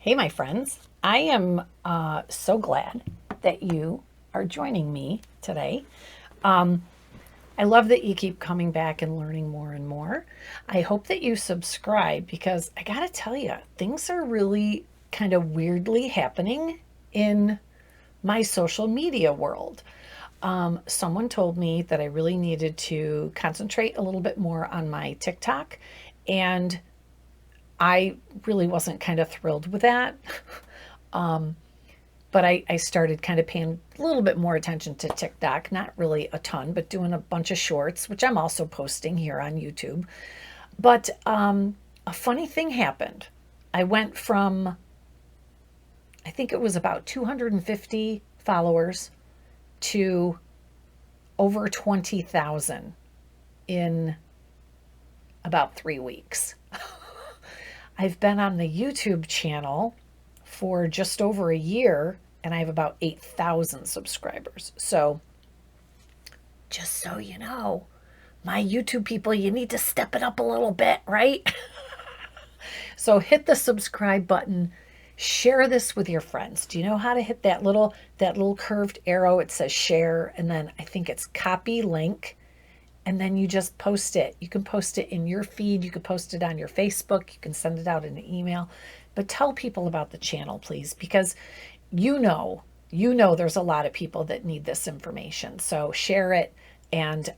Hey, my friends. I am so glad that you are joining me today. I love that you keep coming back and learning more and more. I hope that you subscribe because I got to tell you, things are really kind of weirdly happening in my social media world. Someone told me that I really needed to concentrate a little bit more on my TikTok, and I really wasn't kind of thrilled with that. But I started kind of paying a little bit more attention to TikTok, not really a ton, but doing a bunch of shorts, which I'm also posting here on YouTube. But a funny thing happened. I went from, I think it was about 250 followers to over 20,000 in about 3 weeks. I've been on the YouTube channel for just over a year and I have about 8,000 subscribers. So, just so you know, my YouTube people, you need to step it up a little bit, right? So, hit the subscribe button. Share this with your friends. Do you know how to hit that little curved arrow? It says share, and then I think it's copy link, and then you just post it. You can post it in your feed, you can post it on your Facebook, you can send it out in an email. But tell people about the channel, please, because you know there's a lot of people that need this information. So share it and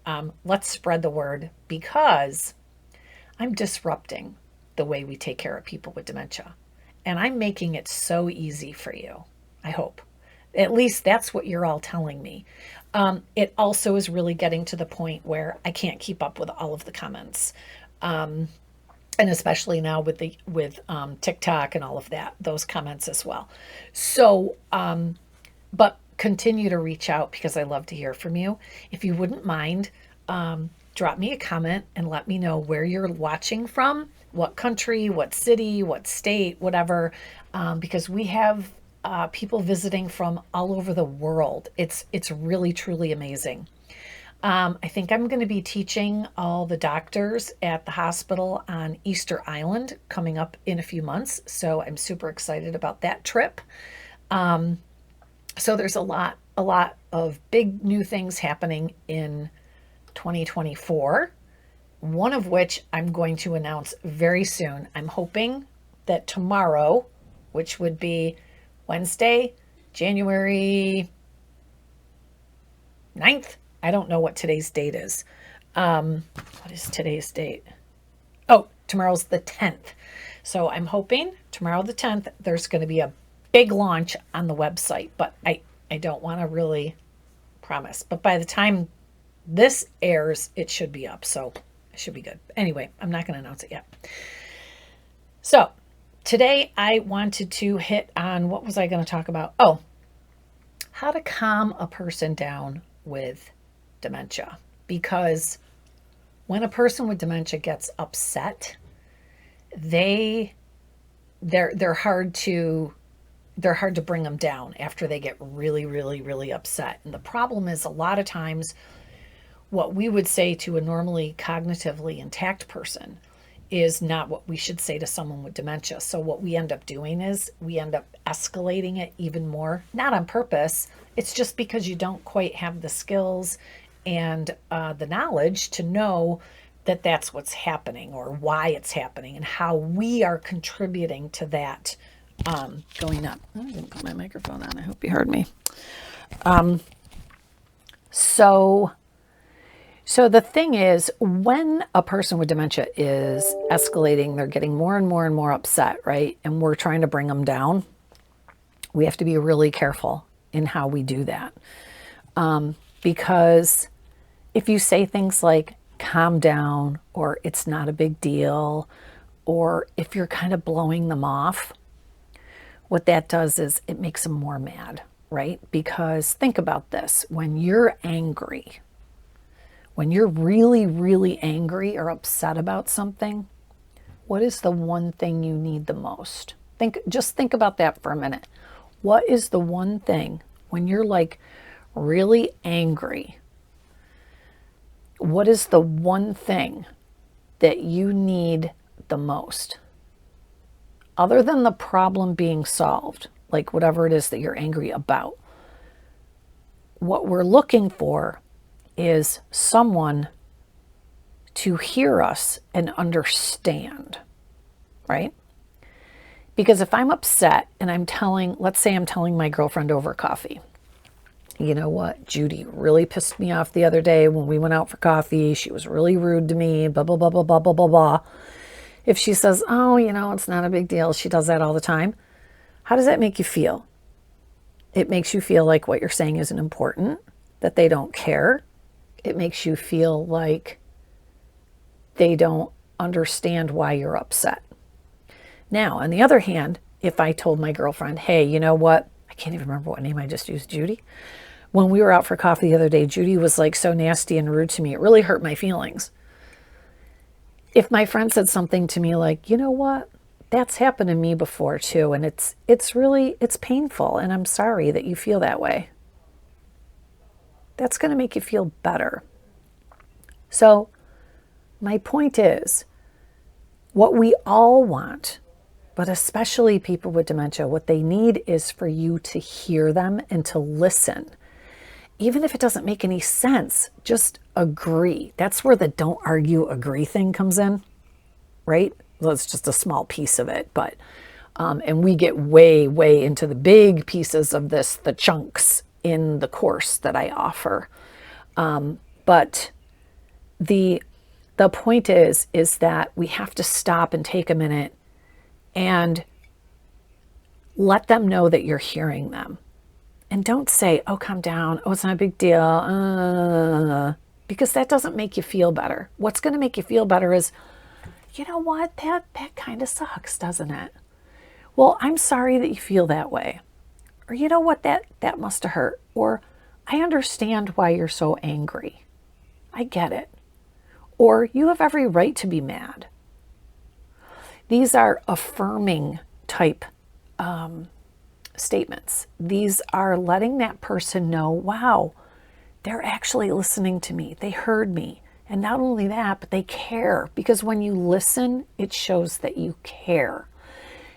let's spread the word because I'm disrupting the way we take care of people with dementia. And I'm making it so easy for you. I hope. At least that's what you're all telling me. It also is really getting to the point where I can't keep up with all of the comments. And especially now with TikTok and all of that, those comments as well. So, but continue to reach out because I love to hear from you. If you wouldn't mind, drop me a comment and let me know where you're watching from, what country, what city, what state, whatever, because we have people visiting from all over the world. It's really truly amazing. I think I'm going to be teaching all the doctors at the hospital on Easter Island coming up in a few months. So I'm super excited about that trip. So there's a lot of big new things happening in 2024. One of which I'm going to announce very soon. I'm hoping that tomorrow, which would be Wednesday, January 9th. I don't know what today's date is. What is today's date? Oh, tomorrow's the 10th. So I'm hoping tomorrow, the 10th, there's going to be a big launch on the website, but I don't want to really promise. But by the time this airs, it should be up. So it should be good. Anyway, I'm not going to announce it yet. So today I wanted to hit on what was I going to talk about? Oh, how to calm a person down with dementia. Because when a person with dementia gets upset, they they're hard to bring them down after they get really, really, really upset. And the problem is a lot of times what we would say to a normally cognitively intact person is not what we should say to someone with dementia. So what we end up doing is we end up escalating it even more, not on purpose. It's just because you don't quite have the skills and the knowledge to know that that's what's happening or why it's happening and how we are contributing to that going up. Oh, I didn't put my microphone on. I hope you heard me. So the thing is, when a person with dementia is escalating, they're getting more and more and more upset, right? And we're trying to bring them down. We have to be really careful in how we do that. Because if you say things like, calm down, or it's not a big deal, or if you're kind of blowing them off, what that does is it makes them more mad, right? Because think about this, when you're angry, when you're really, really angry or upset about something, what is the one thing you need the most? Just think about that for a minute. What is the one thing when you're like really angry? What is the one thing that you need the most? other than the problem being solved, like whatever it is that you're angry about, what we're looking for is someone to hear us and understand, right? Because if I'm upset and let's say I'm telling my girlfriend over coffee, you know what, Judy really pissed me off the other day when we went out for coffee. She was really rude to me, blah, blah, blah, blah, blah, blah, blah, blah. If she says, oh, it's not a big deal. She does that all the time. How does that make you feel? It makes you feel like what you're saying isn't important, that they don't care. It makes you feel like they don't understand why you're upset. Now, on the other hand, if I told my girlfriend, hey, you know what? I can't even remember what name I just used, Judy. When we were out for coffee the other day, Judy was like so nasty and rude to me. It really hurt my feelings. If my friend said something to me like, you know what? That's happened to me before too. And it's painful. And I'm sorry that you feel that way. That's going to make you feel better. So my point is, what we all want, but especially people with dementia, what they need is for you to hear them and to listen. Even if it doesn't make any sense, just agree. That's where the don't argue, agree thing comes in, right? Well, it's just a small piece of it, but, and we get way, way into the big pieces of this, the chunks in the course that I offer. But the point is that we have to stop and take a minute and let them know that you're hearing them. And don't say, oh, calm down. Oh, it's not a big deal. Because that doesn't make you feel better. What's going to make you feel better is, you know what? That kind of sucks, doesn't it? Well, I'm sorry that you feel that way. Or you know what? That must have hurt. Or I understand why you're so angry. I get it. Or you have every right to be mad. These are affirming type statements. These are letting that person know, wow, they're actually listening to me. They heard me. And not only that, but they care. Because when you listen, it shows that you care.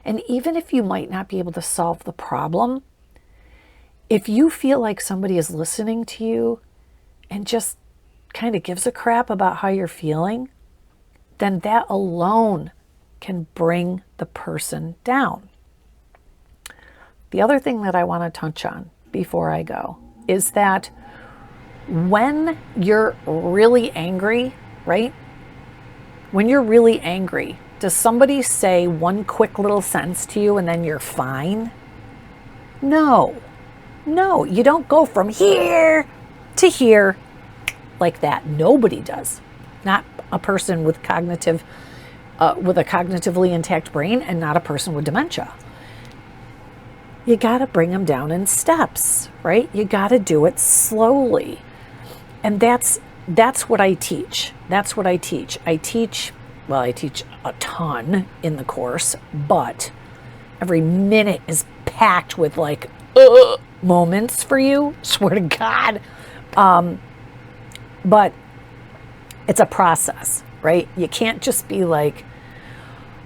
And even if you might not be able to solve the problem, if you feel like somebody is listening to you and just kind of gives a crap about how you're feeling, then that alone can bring the person down. The other thing that I want to touch on before I go is that when you're really angry, right? When you're really angry, does somebody say one quick little sentence to you and then you're fine? No, you don't go from here to here like that. Nobody does. Not a person with a cognitively intact brain, and not a person with dementia. You got to bring them down in steps, right? You got to do it slowly. And that's what I teach. That's what I teach. I teach a ton in the course, but every minute is packed with like moments for you, swear to God. But it's a process, right? You can't just be like,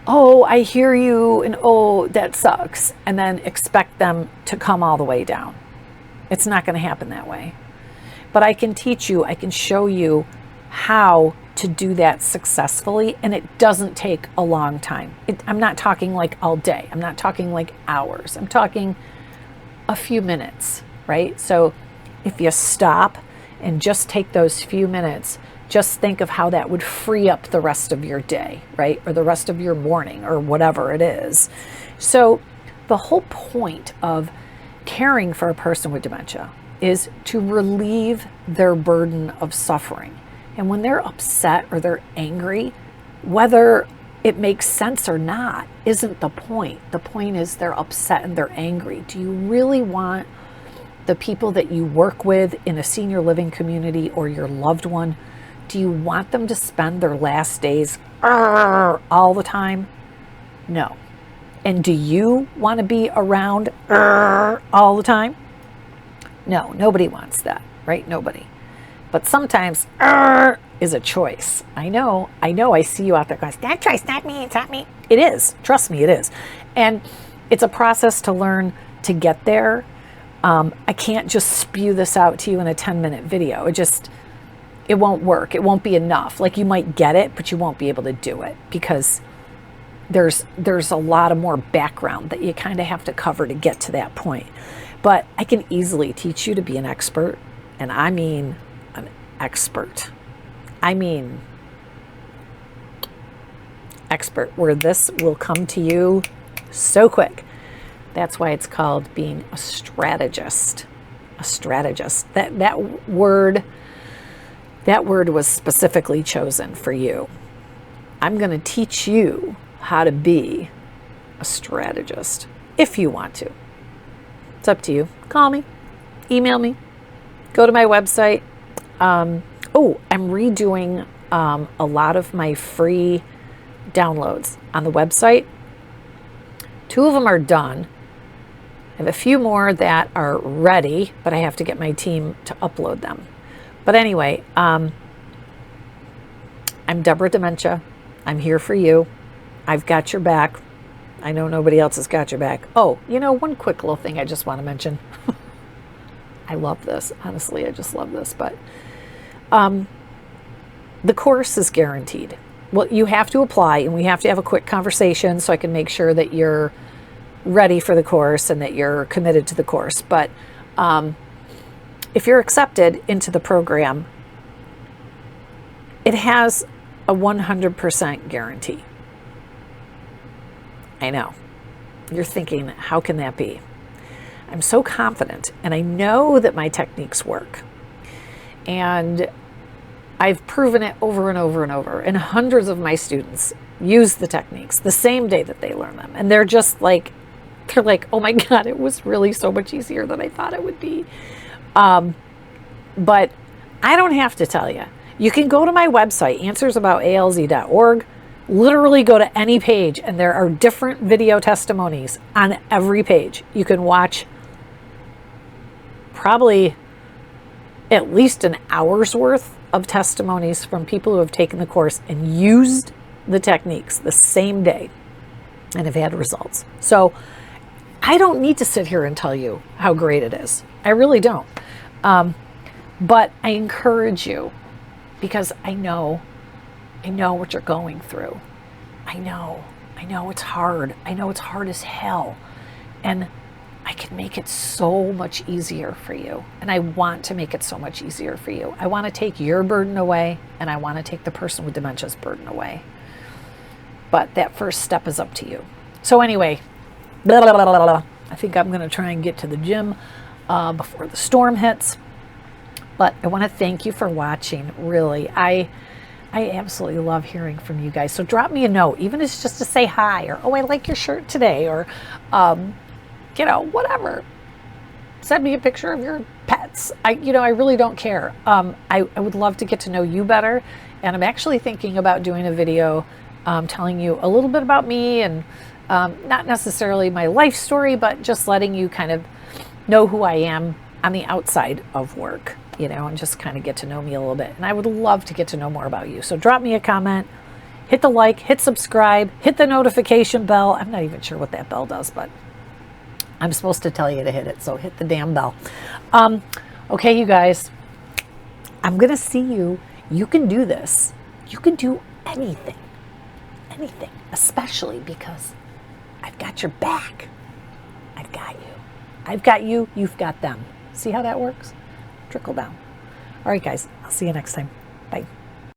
oh, I hear you, and oh, that sucks, and then expect them to come all the way down. It's not going to happen that way. But I can teach you, I can show you how to do that successfully, and it doesn't take a long time. I'm not talking like all day. I'm not talking like hours. I'm talking a few minutes, right? So if you stop and just take those few minutes, just think of how that would free up the rest of your day, right? Or the rest of your morning, or whatever it is. So the whole point of caring for a person with dementia is to relieve their burden of suffering. And when they're upset or they're angry, whether it makes sense or not isn't the point. The point is they're upset and they're angry. Do you really want the people that you work with in a senior living community, or your loved one, do you want them to spend their last days all the time? No. And do you want to be around all the time? No, nobody wants that, right? Nobody. But sometimes is a choice. I know. I see you out there going, that choice, not me, it's not me. It is. Trust me, it is. And it's a process to learn to get there. I can't just spew this out to you in a 10-minute video. It won't work. It won't be enough. Like, you might get it, but you won't be able to do it because there's a lot of more background that you kind of have to cover to get to that point. But I can easily teach you to be an expert, and I mean an expert. I mean expert, where this will come to you so quick. That's why it's called being a strategist. A strategist. That word was specifically chosen for you. I'm going to teach you how to be a strategist if you want to. It's up to you. Call me, email me, go to my website. I'm redoing a lot of my free downloads on the website. 2 of them are done. I have a few more that are ready, but I have to get my team to upload them. But anyway, I'm Debra Dementia. I'm here for you. I've got your back. I know nobody else has got your back. Oh, one quick little thing I just want to mention. I love this. Honestly, I just love this. But the course is guaranteed. Well, you have to apply, and we have to have a quick conversation so I can make sure that you're ready for the course and that you're committed to the course. But if you're accepted into the program, it has a 100% guarantee. I know. You're thinking, how can that be? I'm so confident, and I know that my techniques work. And I've proven it over and over and over. And hundreds of my students use the techniques the same day that they learn them. And they're like, oh my God, it was really so much easier than I thought it would be. But I don't have to tell you. You can go to my website, answersabout.alz.org, literally go to any page, and there are different video testimonies on every page. You can watch probably at least an hour's worth of testimonies from people who have taken the course and used the techniques the same day and have had results. So I don't need to sit here and tell you how great it is. I really don't. But I encourage you, because I know what you're going through. I know it's hard. I know it's hard as hell. And I can make it so much easier for you. And I want to make it so much easier for you. I want to take your burden away, and I want to take the person with dementia's burden away. But that first step is up to you. So anyway, blah, blah, blah, blah, blah. I think I'm going to try and get to the gym before the storm hits. But I want to thank you for watching. Really, I absolutely love hearing from you guys. So drop me a note, even if it's just to say hi, or, oh, I like your shirt today, or, whatever. Send me a picture of your pets. I really don't care. I would love to get to know you better. And I'm actually thinking about doing a video telling you a little bit about me, and not necessarily my life story, but just letting you kind of know who I am on the outside of work, and just kind of get to know me a little bit. And I would love to get to know more about you. So drop me a comment, hit the like, hit subscribe, hit the notification bell. I'm not even sure what that bell does, but I'm supposed to tell you to hit it. So hit the damn bell. Okay, you guys, I'm going to see you. You can do this. You can do anything, especially because I've got your back. I've got you. I've got you. You've got them. See how that works? Trickle down. All right, guys. I'll see you next time. Bye.